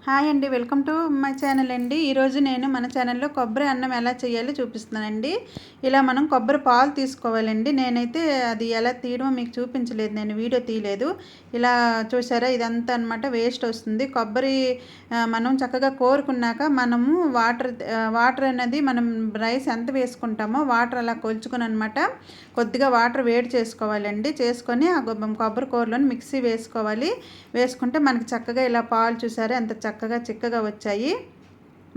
Hi అండి, welcome to my channel అండి. ఈరోజు నేను మన ఛానల్లో కొబ్బరి అన్నం ఎలా చేయాలో చూపిస్తున్నానండి. ఇలా మనం కొబ్బరి పాలు తీసుకోవాలండి. నేనైతే అది ఎలా తీయడమో మీకు చూపించలేదు, నేను వీడియో తీయలేదు. ఇలా చూసారా, ఇదంతా అనమాట వేస్ట్ వస్తుంది. కొబ్బరి మనం చక్కగా కోరుకున్నాక మనము వాటర్ అనేది మనం రైస్ ఎంత వేసుకుంటామో వాటర్ అలా కొలుచుకొని అనమాట కొద్దిగా వాటర్ వేడి చేసుకోవాలండి. చేసుకొని ఆ కొబ్బరి కూరలోని మిక్సీ వేసుకుంటే మనకి చక్కగా ఇలా పాలు చూసారా ఎంత చక్కగా చిక్కగా వచ్చాయి.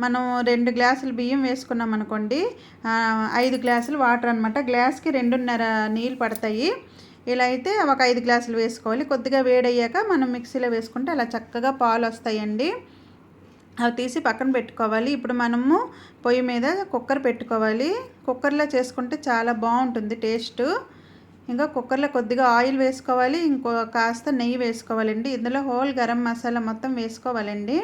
మనం 2 గ్లాసులు బియ్యం వేసుకున్నాం అనుకోండి, 5 గ్లాసులు వాటర్ అనమాట. గ్లాస్కి 2.5 నీళ్ళు పడతాయి. ఇలా అయితే ఒక 5 గ్లాసులు వేసుకోవాలి. కొద్దిగా వేడయ్యాక మనం మిక్సీలో వేసుకుంటే అలా చక్కగా పాలు వస్తాయండి. అవి తీసి పక్కన పెట్టుకోవాలి. ఇప్పుడు మనము పొయ్యి మీద కుక్కర్ పెట్టుకోవాలి. కుక్కర్లో చేసుకుంటే చాలా బాగుంటుంది టేస్ట్. ఇంకా కుక్కర్లో కొద్దిగా ఆయిల్ వేసుకోవాలి, ఇంకో కాస్త నెయ్యి వేసుకోవాలండి. ఇందులో హోల్ గరం మసాలా మొత్తం వేసుకోవాలండి.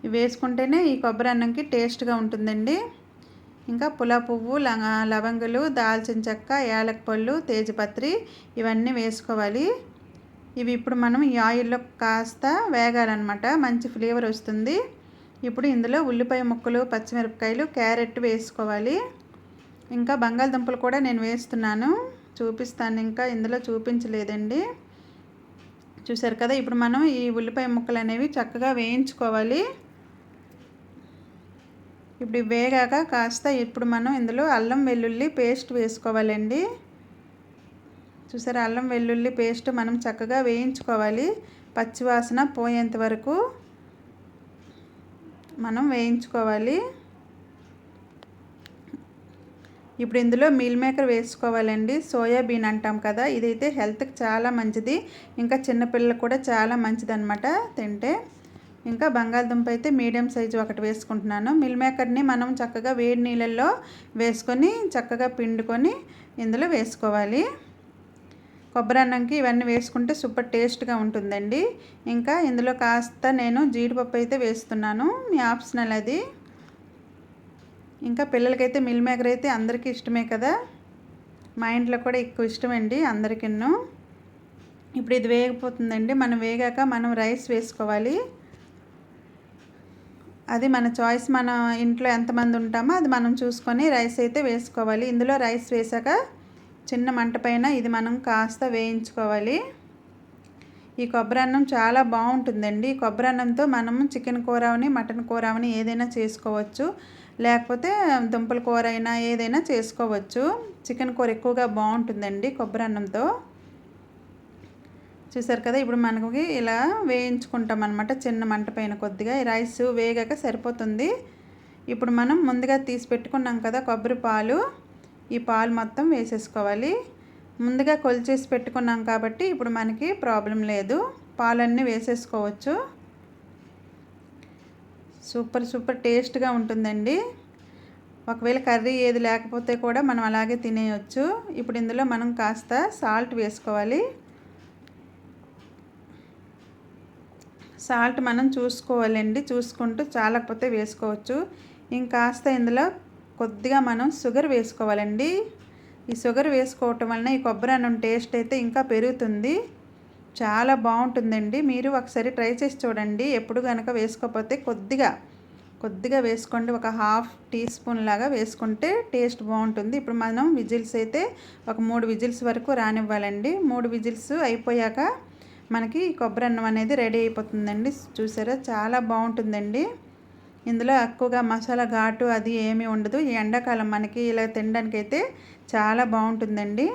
ఇవి వేసుకుంటేనే ఈ కొబ్బరి అన్నంకి టేస్ట్గా ఉంటుందండి. ఇంకా పులావ్ పువ్వు, లవంగులు, దాల్చిన చెక్క, యాలకులు, తేజపత్రి ఇవన్నీ వేసుకోవాలి. ఇవి ఇప్పుడు మనం ఈ ఆయిల్లో కాస్త వేగాలన్నమాట, మంచి ఫ్లేవర్ వస్తుంది. ఇప్పుడు ఇందులో ఉల్లిపాయ ముక్కలు, పచ్చిమిరపకాయలు, క్యారెట్ వేసుకోవాలి. ఇంకా బంగాళదుంపలు కూడా నేను వేస్తున్నాను, చూపిస్తాను. ఇంకా ఇందులో చూపించలేదండి, చూసారు కదా. ఇప్పుడు మనం ఈ ఉల్లిపాయ ముక్కలు అనేవి చక్కగా వేయించుకోవాలి. ఇప్పుడు వేగాక కాస్త ఇప్పుడు మనం ఇందులో అల్లం వెల్లుల్లి పేస్ట్ వేసుకోవాలండి. చూసారా, అల్లం వెల్లుల్లి పేస్ట్ మనం చక్కగా వేయించుకోవాలి. పచ్చివాసన పోయేంత వరకు మనం వేయించుకోవాలి. ఇప్పుడు ఇందులో మీల్ మేకర్ వేసుకోవాలండి. సోయాబీన్ అంటాం కదా, ఇదైతే హెల్త్కి చాలా మంచిది. ఇంకా చిన్నపిల్లలకు కూడా చాలా మంచిది అనమాట తింటే. ఇంకా బంగాళదుంప అయితే మీడియం సైజు ఒకటి వేసుకుంటున్నాను. మిల్ మేకర్ని మనం చక్కగా వేడి నీళ్ళల్లో వేసుకొని చక్కగా పిండుకొని ఇందులో వేసుకోవాలి. కొబ్బరి అన్నంకి ఇవన్నీ వేసుకుంటే సూపర్ టేస్ట్గా ఉంటుందండి. ఇంకా ఇందులో కాస్త నేను జీడిపప్పు అయితే వేస్తున్నాను, మీ ఆప్షనల్ అది. ఇంకా పిల్లలకైతే మిల్ మేకర్ అయితే అందరికీ ఇష్టమే కదా, మా ఇంట్లో కూడా ఎక్కువ ఇష్టమండి అందరికీను. ఇప్పుడు ఇది వేగిపోతుందండి. మనం వేగాక మనం రైస్ వేసుకోవాలి. అది మన చాయిస్, మన ఇంట్లో ఎంతమంది ఉంటామో అది మనం చూసుకొని రైస్ అయితే వేసుకోవాలి. ఇందులో రైస్ వేసాక చిన్న మంట పైన ఇది మనం కాస్త వేయించుకోవాలి. ఈ కొబ్బరి అన్నం చాలా బాగుంటుందండి. కొబ్బరి అన్నంతో మనము చికెన్ కూర అవని, మటన్ కూర అవని ఏదైనా చేసుకోవచ్చు, లేకపోతే దుంపల కూర అయినా ఏదైనా చేసుకోవచ్చు. చికెన్ కూర ఎక్కువగా బాగుంటుందండి కొబ్బరి అన్నంతో. చూసారు కదా, ఇప్పుడు మనకి ఇలా వేయించుకుంటాం అనమాట చిన్న మంట పైన కొద్దిగా. ఈ రైస్ వేగాక సరిపోతుంది. ఇప్పుడు మనం ముందుగా తీసి పెట్టుకున్నాం కదా కొబ్బరి పాలు, ఈ పాలు మొత్తం వేసేసుకోవాలి. ముందుగా కొలిచేసి పెట్టుకున్నాం కాబట్టి ఇప్పుడు మనకి ప్రాబ్లం లేదు, పాలన్నీ వేసేసుకోవచ్చు. సూపర్ టేస్ట్గా ఉంటుందండి. ఒకవేళ కర్రీ ఏది లేకపోతే కూడా మనం అలాగే తినేయచ్చు. ఇప్పుడు ఇందులో మనం కాస్త సాల్ట్ వేసుకోవాలి. సాల్ట్ మనం చూసుకోవాలండి, చూసుకుంటూ చాలకపోతే వేసుకోవచ్చు. ఇంకాస్త ఇందులో కొద్దిగా మనం షుగర్ వేసుకోవాలండి. ఈ షుగర్ వేసుకోవటం వలన ఈ కొబ్బరి అన్నం టేస్ట్ అయితే ఇంకా పెరుగుతుంది, చాలా బాగుంటుందండి. మీరు ఒకసారి ట్రై చేసి చూడండి. ఎప్పుడు కనుక వేసుకోకపోతే కొద్దిగా వేసుకోండి, ఒక ½ టీ స్పూన్ లాగా వేసుకుంటే టేస్ట్ బాగుంటుంది. ఇప్పుడు మనం విజిల్స్ అయితే ఒక 3 విజిల్స్ వరకు రానివ్వాలండి. 3 విజిల్స్ అయిపోయాక మనకి కొబ్బరి అన్నం అనేది రెడీ అయిపోతుందండి. చూసారా, చాలా బాగుంటుందండి. ఇందులో ఎక్కువగా మసాలా ఘాటు అది ఏమీ ఉండదు. ఈ ఎండాకాలం మనకి ఇలా తినడానికి అయితే చాలా బాగుంటుందండి.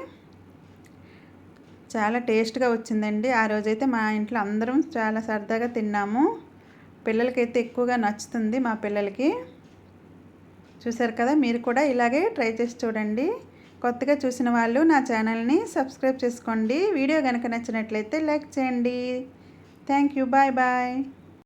చాలా టేస్ట్గా వచ్చిందండి. ఆ రోజైతే మా ఇంట్లో అందరం చాలా సరదాగా తిన్నాము. పిల్లలకైతే ఎక్కువగా నచ్చుతుంది, మా పిల్లలకి. చూసారు కదా, మీరు కూడా ఇలాగే ట్రై చేసి చూడండి. కొత్తగా చూసిన వాళ్ళు నా ఛానల్ని సబ్స్క్రైబ్ చేసుకోండి. వీడియో కనుక నచ్చినట్లయితే లైక్ చేయండి. Thank you, bye bye.